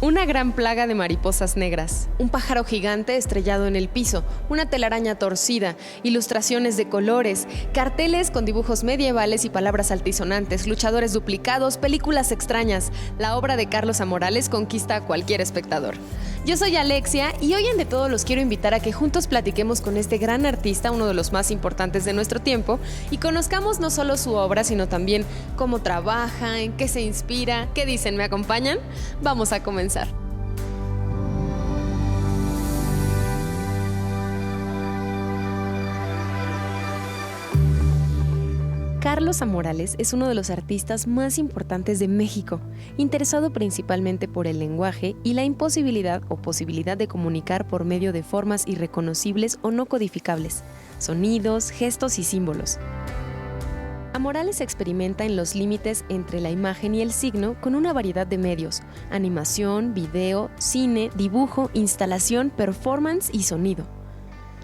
Una gran plaga de mariposas negras, un pájaro gigante estrellado en el piso, una telaraña torcida, ilustraciones de colores, carteles con dibujos medievales y palabras altisonantes, luchadores duplicados, películas extrañas. La obra de Carlos A. Morales conquista a cualquier espectador. Yo soy Alexia y hoy en De Todo los quiero invitar a que juntos platiquemos con este gran artista, uno de los más importantes de nuestro tiempo, y conozcamos no solo su obra, sino también cómo trabaja, en qué se inspira. ¿Qué dicen? ¿Me acompañan? Vamos a comenzar. Carlos A. Morales es uno de los artistas más importantes de México, interesado principalmente por el lenguaje y la imposibilidad o posibilidad de comunicar por medio de formas irreconocibles o no codificables, sonidos, gestos y símbolos. A Morales experimenta en los límites entre la imagen y el signo con una variedad de medios: animación, video, cine, dibujo, instalación, performance y sonido.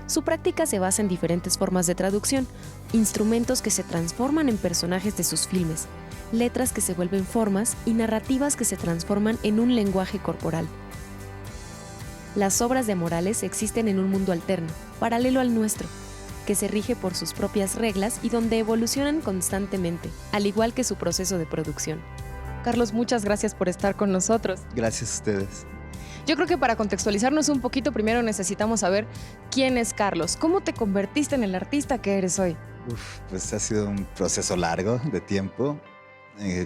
Su práctica se basa en diferentes formas de traducción, instrumentos que se transforman en personajes de sus filmes, letras que se vuelven formas y narrativas que se transforman en un lenguaje corporal. Las obras de Morales existen en un mundo alterno, paralelo al nuestro, que se rige por sus propias reglas y donde evolucionan constantemente, al igual que su proceso de producción. Carlos, muchas gracias por estar con nosotros. Gracias a ustedes. Yo creo que para contextualizarnos un poquito, primero necesitamos saber quién es Carlos. ¿Cómo te convertiste en el artista que eres hoy? Pues ha sido un proceso largo de tiempo.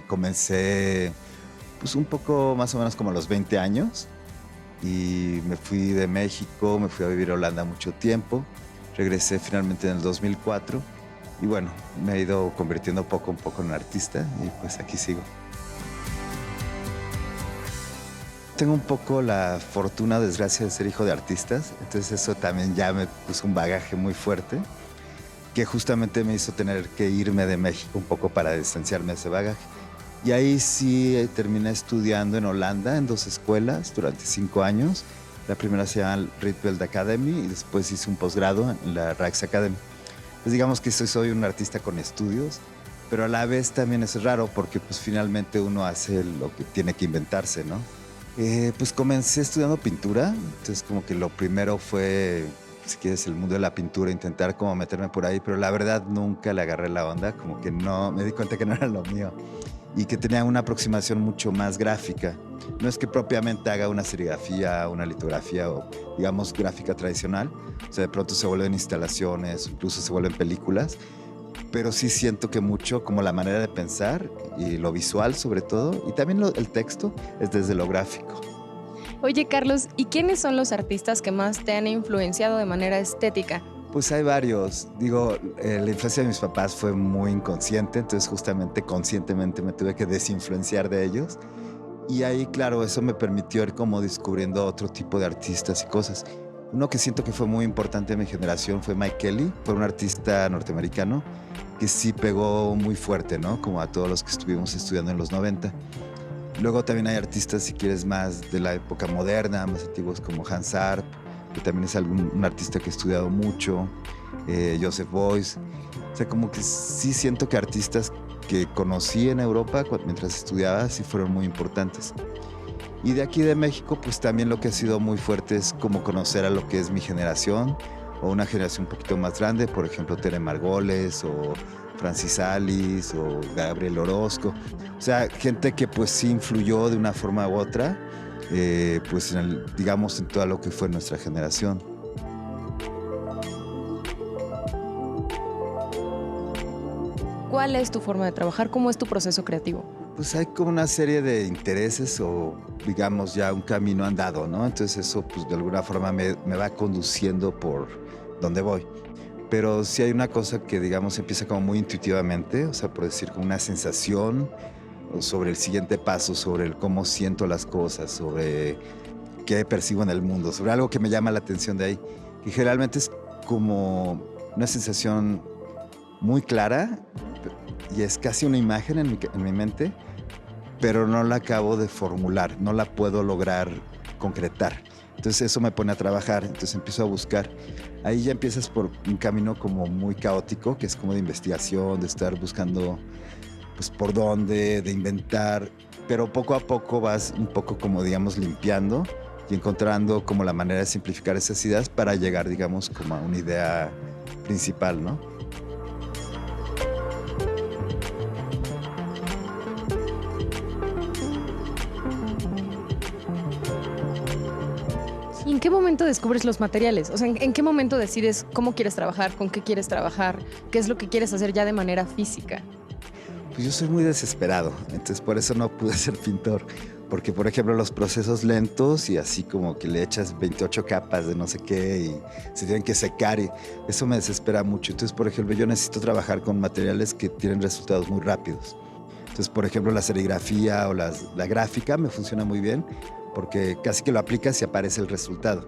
Comencé pues un poco más o menos como a los 20 años y me fui de México, me fui a vivir a Holanda mucho tiempo. Regresé finalmente en el 2004 y bueno, me he ido convirtiendo poco a poco en artista y pues aquí sigo. Tengo un poco la fortuna, desgracia, de ser hijo de artistas, entonces eso también ya me puso un bagaje muy fuerte que justamente me hizo tener que irme de México un poco para distanciarme de ese bagaje. Y ahí sí terminé estudiando en Holanda en 2 escuelas durante 5 años. La primera se llama Rietveld Academy y después hice un posgrado en la Rijksacademie. Pues digamos que soy un artista con estudios, pero a la vez también es raro porque pues finalmente uno hace lo que tiene que inventarse, ¿no? Pues comencé estudiando pintura, entonces como que lo primero fue, si quieres, el mundo de la pintura, intentar como meterme por ahí, pero la verdad nunca le agarré la onda, como que no, me di cuenta que no era lo mío y que tenía una aproximación mucho más gráfica. No es que propiamente haga una serigrafía, una litografía o, digamos, gráfica tradicional, o sea, de pronto se vuelven instalaciones, incluso se vuelven películas, pero sí siento que mucho como la manera de pensar y lo visual sobre todo, y también el texto es desde lo gráfico. Oye, Carlos, ¿y quiénes son los artistas que más te han influenciado de manera estética? Pues hay varios. Digo, la influencia de mis papás fue muy inconsciente, entonces justamente conscientemente me tuve que desinfluenciar de ellos. Y ahí, claro, eso me permitió ir como descubriendo otro tipo de artistas y cosas. Uno que siento que fue muy importante en mi generación fue Mike Kelley, fue un artista norteamericano que sí pegó muy fuerte, ¿no? Como a todos los que estuvimos estudiando en los 90. Luego también hay artistas, si quieres, más de la época moderna, más antiguos como Hans Arp, que también es un artista que he estudiado mucho, Joseph Beuys. O sea, como que sí siento que artistas que conocí en Europa mientras estudiaba sí fueron muy importantes. Y de aquí de México, pues también lo que ha sido muy fuerte es como conocer a lo que es mi generación o una generación un poquito más grande, por ejemplo, Tere Margoles o Francis Alice o Gabriel Orozco. O sea, gente que pues sí influyó de una forma u otra, pues digamos en todo lo que fue nuestra generación. ¿Cuál es tu forma de trabajar? ¿Cómo es tu proceso creativo? Pues hay como una serie de intereses o, digamos, ya un camino andado, ¿no? Entonces eso, pues de alguna forma me va conduciendo por donde voy. Pero sí hay una cosa que, digamos, empieza como muy intuitivamente, o sea, por decir, como una sensación sobre el siguiente paso, sobre el cómo siento las cosas, sobre qué percibo en el mundo, sobre algo que me llama la atención de ahí. Y generalmente es como una sensación muy clara y es casi una imagen en mi mente, pero no la acabo de formular, no la puedo lograr concretar. Entonces eso me pone a trabajar, entonces empiezo a buscar. Ahí ya empiezas por un camino como muy caótico, que es como de investigación, de estar buscando pues por dónde, de inventar. pero poco a poco vas un poco como, digamos, limpiando y encontrando como la manera de simplificar esas ideas para llegar, digamos, como a una idea principal, ¿no? ¿Y en qué momento descubres los materiales? O sea, ¿en qué momento decides cómo quieres trabajar, con qué quieres trabajar, qué es lo que quieres hacer ya de manera física? Pues yo soy muy desesperado, entonces por eso no pude ser pintor. Porque, por ejemplo, los procesos lentos y así como que le echas 28 capas de no sé qué y se tienen que secar y eso me desespera mucho. Entonces, por ejemplo, yo necesito trabajar con materiales que tienen resultados muy rápidos. Entonces, por ejemplo, la serigrafía o la gráfica me funciona muy bien porque casi que lo aplicas y aparece el resultado.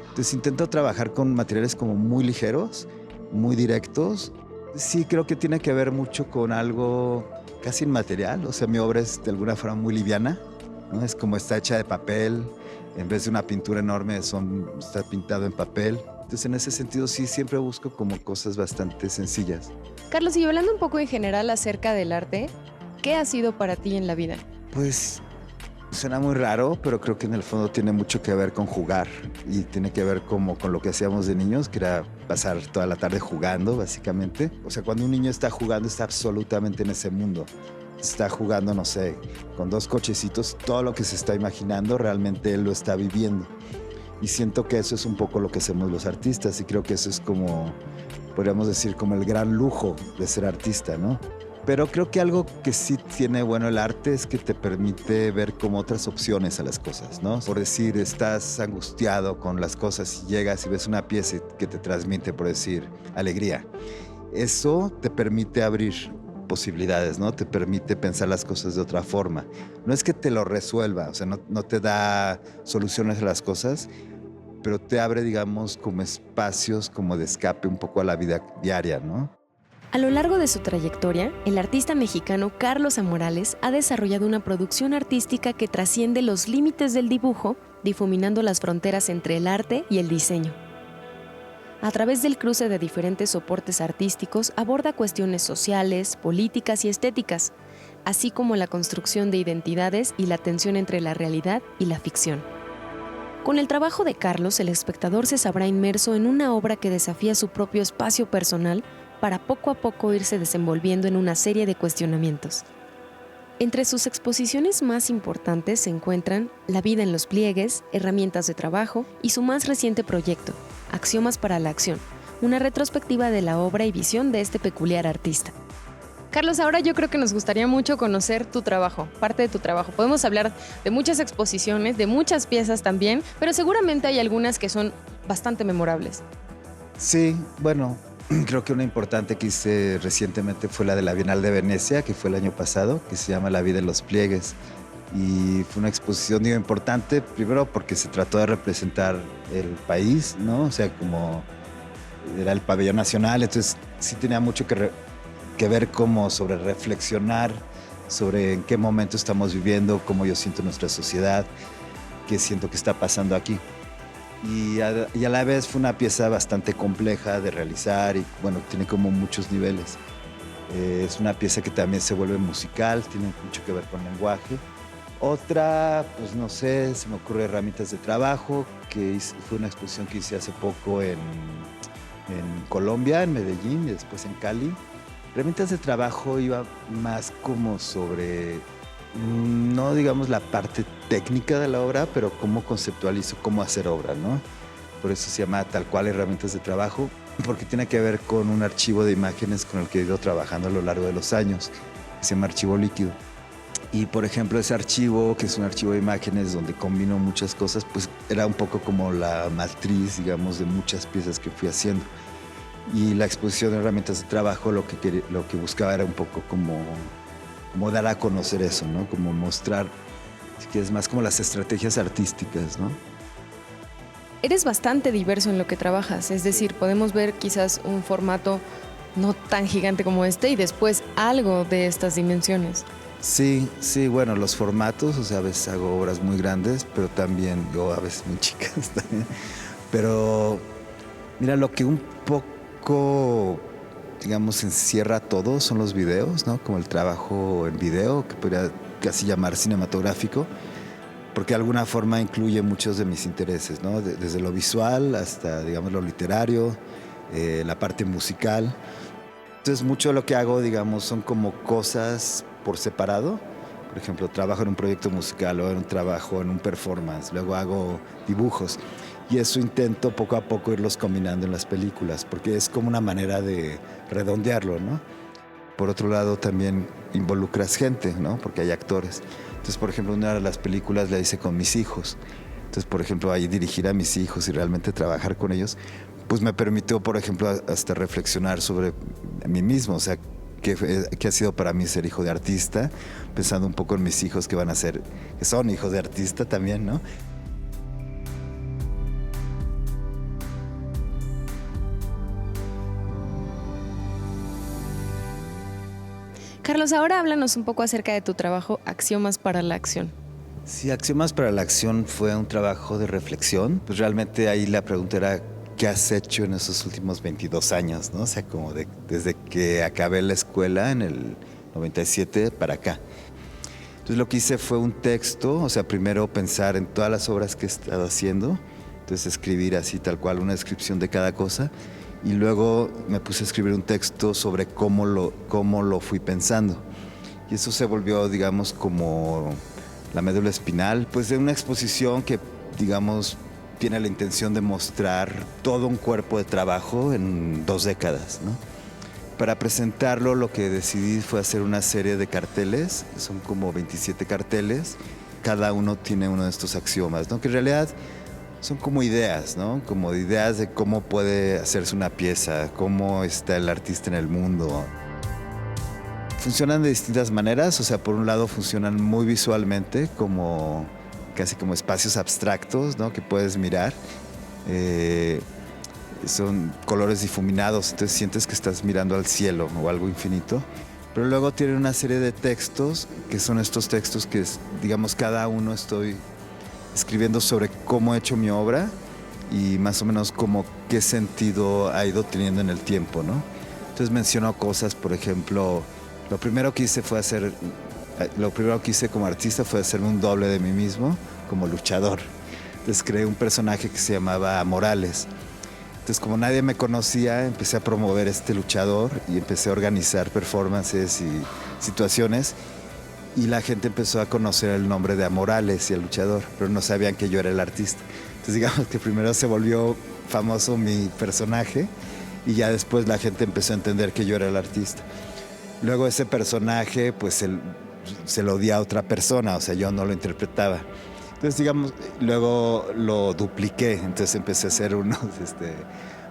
Entonces, intento trabajar con materiales como muy ligeros, muy directos. Sí, creo que tiene que ver mucho con algo casi inmaterial. O sea, mi obra es de alguna forma muy liviana, ¿no? Es como está hecha de papel, en vez de una pintura enorme está pintado en papel. Entonces en ese sentido sí siempre busco como cosas bastante sencillas. Carlos, y hablando un poco en general acerca del arte, ¿qué ha sido para ti en la vida? Pues suena muy raro, pero creo que en el fondo tiene mucho que ver con jugar y tiene que ver como con lo que hacíamos de niños, que era pasar toda la tarde jugando, básicamente. O sea, cuando un niño está jugando, está absolutamente en ese mundo. Está jugando, no sé, con dos cochecitos, todo lo que se está imaginando, realmente él lo está viviendo. Y siento que eso es un poco lo que hacemos los artistas y creo que eso es como, podríamos decir, como el gran lujo de ser artista, ¿no? Pero creo que algo que sí tiene bueno el arte es que te permite ver como otras opciones a las cosas, ¿no? Por decir, estás angustiado con las cosas y llegas y ves una pieza que te transmite, por decir, alegría. Eso te permite abrir posibilidades, ¿no? Te permite pensar las cosas de otra forma. No es que te lo resuelva, o sea, no te da soluciones a las cosas, pero te abre, digamos, como espacios como de escape un poco a la vida diaria, ¿no? A lo largo de su trayectoria, el artista mexicano Carlos Amorales ha desarrollado una producción artística que trasciende los límites del dibujo, difuminando las fronteras entre el arte y el diseño. A través del cruce de diferentes soportes artísticos, aborda cuestiones sociales, políticas y estéticas, así como la construcción de identidades y la tensión entre la realidad y la ficción. Con el trabajo de Carlos, el espectador se sabrá inmerso en una obra que desafía su propio espacio personal para poco a poco irse desenvolviendo en una serie de cuestionamientos. Entre sus exposiciones más importantes se encuentran La vida en los pliegues, Herramientas de trabajo y su más reciente proyecto, Axiomas para la acción, una retrospectiva de la obra y visión de este peculiar artista. Carlos, ahora yo creo que nos gustaría mucho conocer tu trabajo, parte de tu trabajo. Podemos hablar de muchas exposiciones, de muchas piezas también, pero seguramente hay algunas que son bastante memorables. Sí, bueno, creo que una importante que hice recientemente fue la de la Bienal de Venecia, que fue el año pasado, que se llama La vida en los pliegues. Y fue una exposición, digo, importante, primero porque se trató de representar el país, ¿no? O sea, como era el pabellón nacional, entonces sí tenía mucho que ver como sobre reflexionar sobre en qué momento estamos viviendo, cómo yo siento nuestra sociedad, qué siento que está pasando aquí. Y a la vez fue una pieza bastante compleja de realizar y bueno, tiene como muchos niveles. Es una pieza que también se vuelve musical, tiene mucho que ver con lenguaje. Otra, pues no sé, se me ocurre Herramientas de trabajo, fue una exposición que hice hace poco en Colombia, en Medellín y después en Cali. Herramientas de trabajo iba más como sobre, no digamos la parte técnica de la obra, pero cómo conceptualizo cómo hacer obra, ¿no? Por eso se llama tal cual Herramientas de trabajo, porque tiene que ver con un archivo de imágenes con el que he ido trabajando a lo largo de los años, que se llama Archivo Líquido. Y por ejemplo ese archivo, que es un archivo de imágenes donde combino muchas cosas, pues era un poco como la matriz, digamos, de muchas piezas que fui haciendo. Y la exposición de Herramientas de trabajo lo que buscaba era un poco como dar a conocer eso, ¿no? Como mostrar, si quieres, más como las estrategias artísticas, ¿no? Eres bastante diverso en lo que trabajas, es decir, podemos ver quizás un formato no tan gigante como este y después algo de estas dimensiones. Sí, bueno, los formatos, o sea, a veces hago obras muy grandes, pero también yo a veces muy chicas también. Pero mira, lo que un poco, digamos, encierra todo son los videos, ¿no? Como el trabajo en video, casi llamar cinematográfico, porque de alguna forma incluye muchos de mis intereses, ¿no? Desde lo visual hasta, digamos, lo literario, la parte musical. Entonces, mucho de lo que hago, digamos, son como cosas por separado. Por ejemplo, trabajo en un proyecto musical o en un trabajo en un performance, luego hago dibujos. Y eso intento poco a poco irlos combinando en las películas, porque es como una manera de redondearlo, ¿no? Por otro lado, también involucras gente, ¿no? Porque hay actores. Entonces, por ejemplo, una de las películas la hice con mis hijos. Entonces, por ejemplo, ahí dirigir a mis hijos y realmente trabajar con ellos, pues me permitió, por ejemplo, hasta reflexionar sobre mí mismo. O sea, qué ha sido para mí ser hijo de artista, pensando un poco en mis hijos que son hijos de artista también, ¿no? Carlos, ahora háblanos un poco acerca de tu trabajo Axiomas para la Acción. Sí, Axiomas para la Acción fue un trabajo de reflexión. Pues realmente ahí la pregunta era, ¿qué has hecho en esos últimos 22 años? ¿No? O sea, como desde que acabé la escuela en el 97 para acá. Entonces lo que hice fue un texto, o sea, primero pensar en todas las obras que he estado haciendo, entonces escribir así tal cual una descripción de cada cosa, y luego me puse a escribir un texto sobre cómo lo fui pensando. Y eso se volvió, digamos, como la médula espinal, pues de una exposición que, digamos, tiene la intención de mostrar todo un cuerpo de trabajo en 2 décadas, ¿no? Para presentarlo, lo que decidí fue hacer una serie de carteles, son como 27 carteles, cada uno tiene uno de estos axiomas, ¿no? Que en realidad son como ideas, ¿no? Como ideas de cómo puede hacerse una pieza, cómo está el artista en el mundo. Funcionan de distintas maneras, o sea, por un lado funcionan muy visualmente, casi como espacios abstractos, ¿no? Que puedes mirar. Son colores difuminados, entonces sientes que estás mirando al cielo o algo infinito. Pero luego tienen una serie de textos, que son estos textos que, digamos, cada uno estoy escribiendo sobre cómo he hecho mi obra y más o menos como qué sentido ha ido teniendo en el tiempo, ¿no? Entonces menciono cosas, por ejemplo, lo primero que hice como artista fue hacerme un doble de mí mismo como luchador. Entonces creé un personaje que se llamaba Morales. Entonces, como nadie me conocía, empecé a promover este luchador y empecé a organizar performances y situaciones. Y la gente empezó a conocer el nombre de Amorales y el luchador, pero no sabían que yo era el artista. Entonces, digamos que primero se volvió famoso mi personaje y ya después la gente empezó a entender que yo era el artista. Luego ese personaje, pues, se lo di a otra persona, o sea, yo no lo interpretaba. Entonces, digamos, luego lo dupliqué, entonces empecé a hacer unos,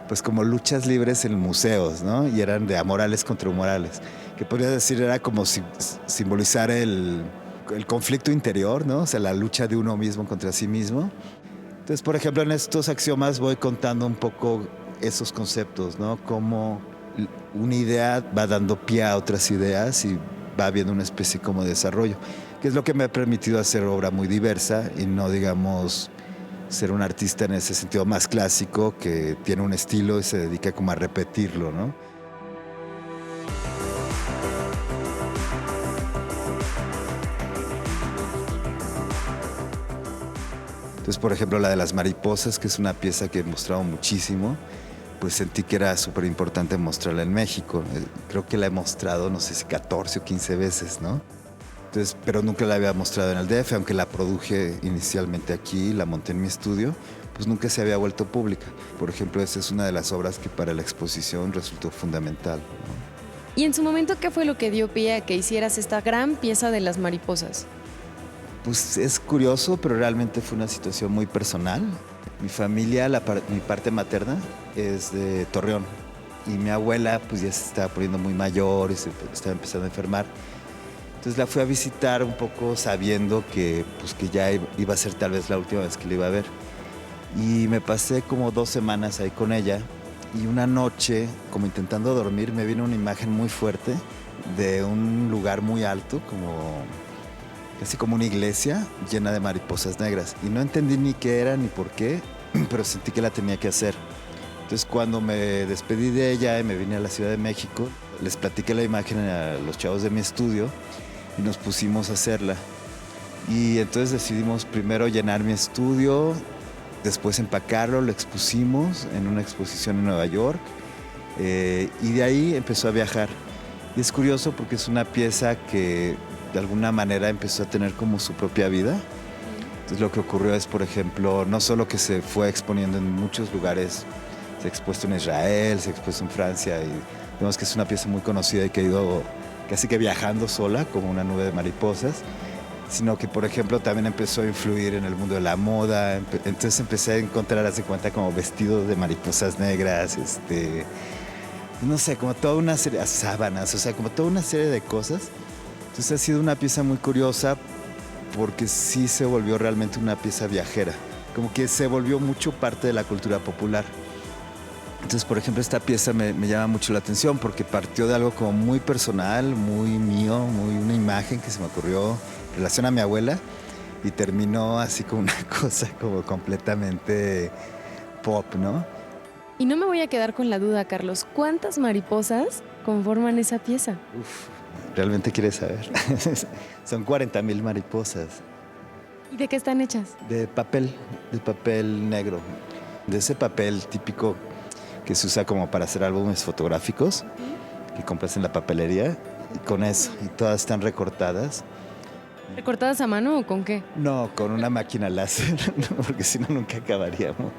pues como luchas libres en museos, ¿no? Y eran de Amorales contra Morales, que podría decir era como simbolizar el conflicto interior, ¿no? O sea, la lucha de uno mismo contra sí mismo. Entonces, por ejemplo, en estos axiomas voy contando un poco esos conceptos, ¿no? Cómo una idea va dando pie a otras ideas y va habiendo una especie como de desarrollo, que es lo que me ha permitido hacer obra muy diversa y no, digamos, ser un artista en ese sentido más clásico que tiene un estilo y se dedica como a repetirlo, ¿no? Entonces, por ejemplo, la de las mariposas, que es una pieza que he mostrado muchísimo, pues sentí que era súper importante mostrarla en México. Creo que la he mostrado, no sé si 14 o 15 veces, ¿no? Entonces, pero nunca la había mostrado en el DF, aunque la produje inicialmente aquí, la monté en mi estudio, pues nunca se había vuelto pública. Por ejemplo, esa es una de las obras que para la exposición resultó fundamental, ¿no? Y en su momento, ¿qué fue lo que dio pie a que hicieras esta gran pieza de las mariposas? Pues es curioso, pero realmente fue una situación muy personal. Mi familia, mi parte materna, es de Torreón. Y mi abuela pues ya se estaba poniendo muy mayor y se estaba empezando a enfermar. Entonces la fui a visitar un poco sabiendo que ya iba a ser tal vez la última vez que la iba a ver. Y me pasé como 2 semanas ahí con ella. Y una noche, como intentando dormir, me vino una imagen muy fuerte de un lugar muy alto, casi como una iglesia llena de mariposas negras. Y no entendí ni qué era ni por qué, pero sentí que la tenía que hacer. Entonces cuando me despedí de ella y me vine a la Ciudad de México, les platiqué la imagen a los chavos de mi estudio y nos pusimos a hacerla. Y entonces decidimos primero llenar mi estudio, después empacarlo, lo expusimos en una exposición en Nueva York y de ahí empezó a viajar. Y es curioso porque es una pieza que de alguna manera empezó a tener como su propia vida. Entonces lo que ocurrió es, por ejemplo, no solo que se fue exponiendo en muchos lugares, se ha expuesto en Israel, se ha expuesto en Francia y vemos que es una pieza muy conocida y que ha ido casi que viajando sola como una nube de mariposas, sino que, por ejemplo, también empezó a influir en el mundo de la moda. Entonces empecé a encontrar, haz de cuenta, como vestidos de mariposas negras, no sé, como toda una serie de sábanas, o sea, como toda una serie de cosas. Entonces ha sido una pieza muy curiosa porque sí se volvió realmente una pieza viajera, como que se volvió mucho parte de la cultura popular. Entonces, por ejemplo, esta pieza me llama mucho la atención porque partió de algo como muy personal, muy mío, muy una imagen que se me ocurrió en relación a mi abuela y terminó así como una cosa como completamente pop, ¿no? Y no me voy a quedar con la duda, Carlos. ¿Cuántas mariposas conforman esa pieza? Uf, ¿realmente quieres saber? Son 40,000 mariposas. ¿Y de qué están hechas? De papel negro. De ese papel típico que se usa como para hacer álbumes fotográficos, que compras en la papelería, y con eso, y todas están recortadas. ¿Recortadas a mano o con qué? No, con una máquina láser, porque si no nunca acabaríamos.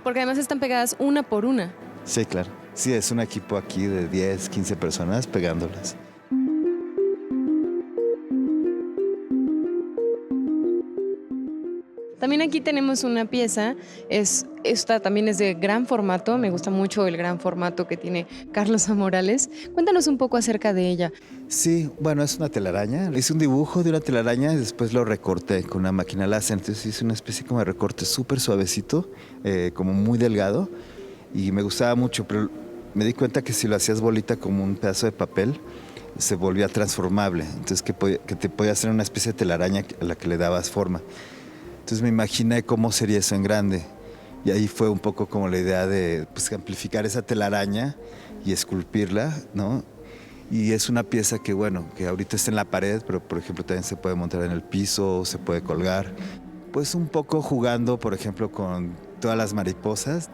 Porque además están pegadas una por una. Sí, claro. Sí, es un equipo aquí de 10, 15 personas pegándolas. También aquí tenemos una pieza, esta también es de gran formato, me gusta mucho el gran formato que tiene Carlos Amorales. Cuéntanos un poco acerca de ella. Sí, bueno, es una telaraña. Hice un dibujo de una telaraña y después lo recorté con una máquina láser. Entonces hice una especie como de recorte súper suavecito, como muy delgado, y me gustaba mucho, pero me di cuenta que si lo hacías bolita como un pedazo de papel, se volvía transformable. Entonces que te podía hacer una especie de telaraña a la que le dabas forma. Entonces me imaginé cómo sería eso en grande. Y ahí fue un poco como la idea de pues, amplificar esa telaraña y esculpirla, ¿no? Y es una pieza que, bueno, que ahorita está en la pared, pero por ejemplo también se puede montar en el piso, se puede colgar. Pues un poco jugando, por ejemplo, con todas las mariposas,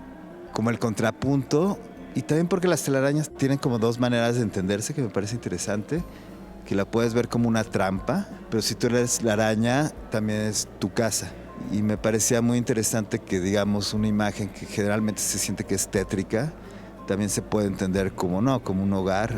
como el contrapunto. Y también porque las telarañas tienen como dos maneras de entenderse, que me parece interesante. Que la puedes ver como una trampa, pero si tú eres la araña, también es tu casa. Y me parecía muy interesante que, digamos, una imagen que generalmente se siente que es tétrica, también se puede entender como no, como un hogar.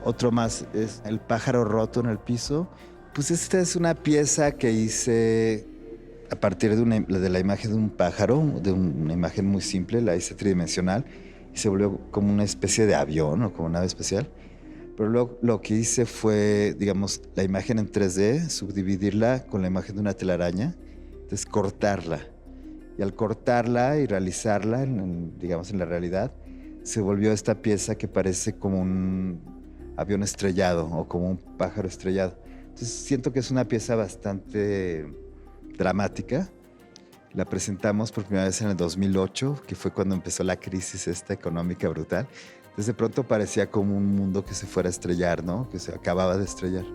Otro más es el pájaro roto en el piso. Pues esta es una pieza que hice a partir de la imagen de un pájaro, de una imagen muy simple, la hice tridimensional y se volvió como una especie de avión o como nave espacial. Pero luego lo que hice fue, digamos, la imagen en 3D, subdividirla con la imagen de una telaraña, entonces cortarla. Y al cortarla y realizarla, digamos, en la realidad, se volvió esta pieza que parece como un avión estrellado o como un pájaro estrellado. Entonces siento que es una pieza bastante dramática. La presentamos por primera vez en el 2008, que fue cuando empezó la crisis esta económica brutal. Entonces de pronto parecía como un mundo que se fuera a estrellar, ¿no? Que se acababa de estrellar.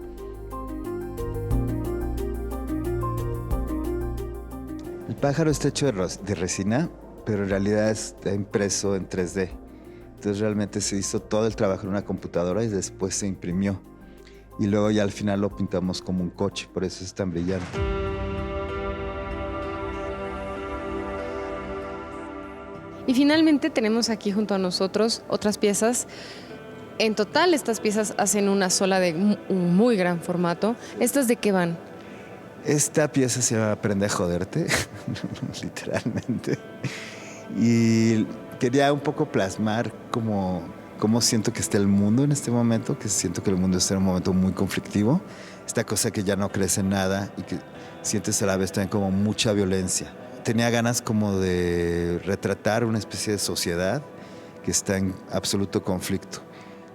El pájaro está hecho de resina, pero en realidad está impreso en 3D. Entonces realmente se hizo todo el trabajo en una computadora y después se imprimió. Y luego ya al final lo pintamos como un coche, por eso es tan brillante. Y finalmente tenemos aquí junto a nosotros otras piezas. En total estas piezas hacen una sola de un muy gran formato. ¿Estas de qué van? Esta pieza se llama Aprende a joderte, literalmente. Y quería un poco plasmar cómo siento que está el mundo en este momento, que siento que el mundo está en un momento muy conflictivo. Esta cosa que ya no crece en nada y que sientes a la vez también como mucha violencia. Tenía ganas como de retratar una especie de sociedad que está en absoluto conflicto.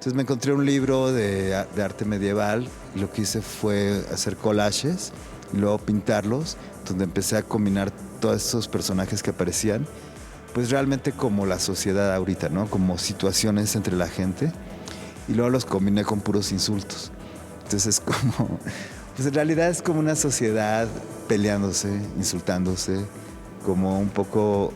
Entonces me encontré un libro de arte medieval y lo que hice fue hacer collages y luego pintarlos, donde empecé a combinar todos esos personajes que aparecían, pues realmente como la sociedad ahorita, ¿no? Como situaciones entre la gente, y luego los combiné con puros insultos. Entonces es como, pues en realidad es como una sociedad peleándose, insultándose, como un poco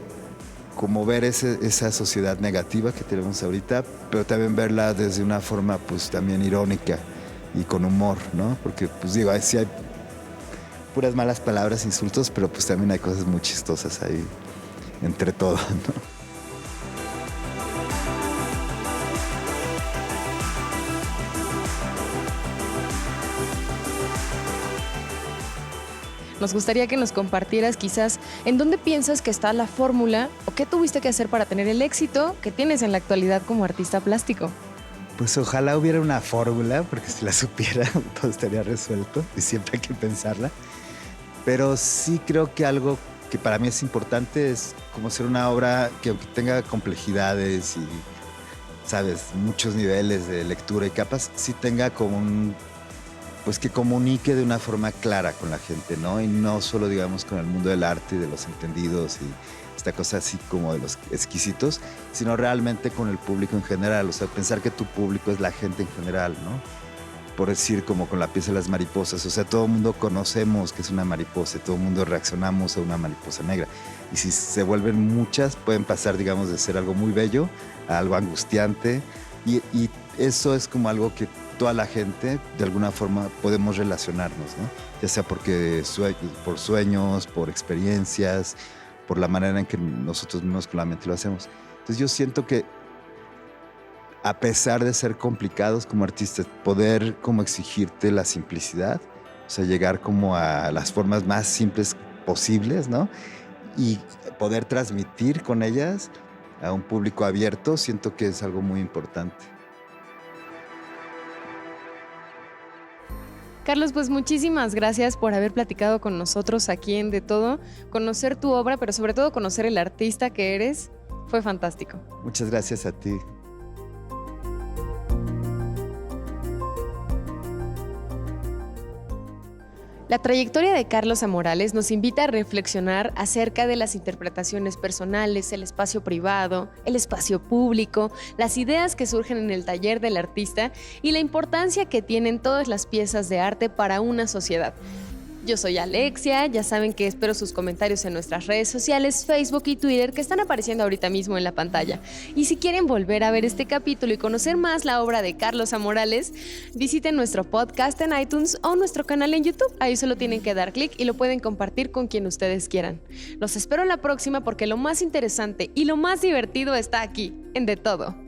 como ver esa sociedad negativa que tenemos ahorita, pero también verla desde una forma pues también irónica y con humor, ¿no? Porque pues digo, sí hay puras malas palabras, insultos, pero pues también hay cosas muy chistosas ahí entre todo, ¿no? Nos gustaría que nos compartieras quizás en dónde piensas que está la fórmula o qué tuviste que hacer para tener el éxito que tienes en la actualidad como artista plástico. Pues ojalá hubiera una fórmula, porque si la supiera todo estaría resuelto y siempre hay que pensarla. Pero sí creo que algo que para mí es importante es como ser una obra que aunque tenga complejidades y, sabes, muchos niveles de lectura y capas, sí tenga como pues que comunique de una forma clara con la gente, ¿no? Y no solo, digamos, con el mundo del arte y de los entendidos y esta cosa así como de los exquisitos, sino realmente con el público en general. O sea, pensar que tu público es la gente en general, ¿no? Por decir, como con la pieza de las mariposas. O sea, todo el mundo conocemos que es una mariposa, todo el mundo reaccionamos a una mariposa negra. Y si se vuelven muchas, pueden pasar, digamos, de ser algo muy bello a algo angustiante. Y eso es como algo que toda la gente, de alguna forma, podemos relacionarnos, ¿no? Ya sea porque por sueños, por experiencias, por la manera en que nosotros mismos con la mente lo hacemos. Entonces yo siento que a pesar de ser complicados como artistas, poder como exigirte la simplicidad, o sea, llegar como a las formas más simples posibles, ¿no? Y poder transmitir con ellas a un público abierto, siento que es algo muy importante. Carlos, pues muchísimas gracias por haber platicado con nosotros aquí en De Todo, conocer tu obra, pero sobre todo conocer el artista que eres. Fue fantástico. Muchas gracias a ti. La trayectoria de Carlos Amorales nos invita a reflexionar acerca de las interpretaciones personales, el espacio privado, el espacio público, las ideas que surgen en el taller del artista y la importancia que tienen todas las piezas de arte para una sociedad. Yo soy Alexia, ya saben que espero sus comentarios en nuestras redes sociales, Facebook y Twitter, que están apareciendo ahorita mismo en la pantalla. Y si quieren volver a ver este capítulo y conocer más la obra de Carlos Amorales, visiten nuestro podcast en iTunes o nuestro canal en YouTube. Ahí solo tienen que dar clic y lo pueden compartir con quien ustedes quieran. Los espero en la próxima porque lo más interesante y lo más divertido está aquí, en De Todo.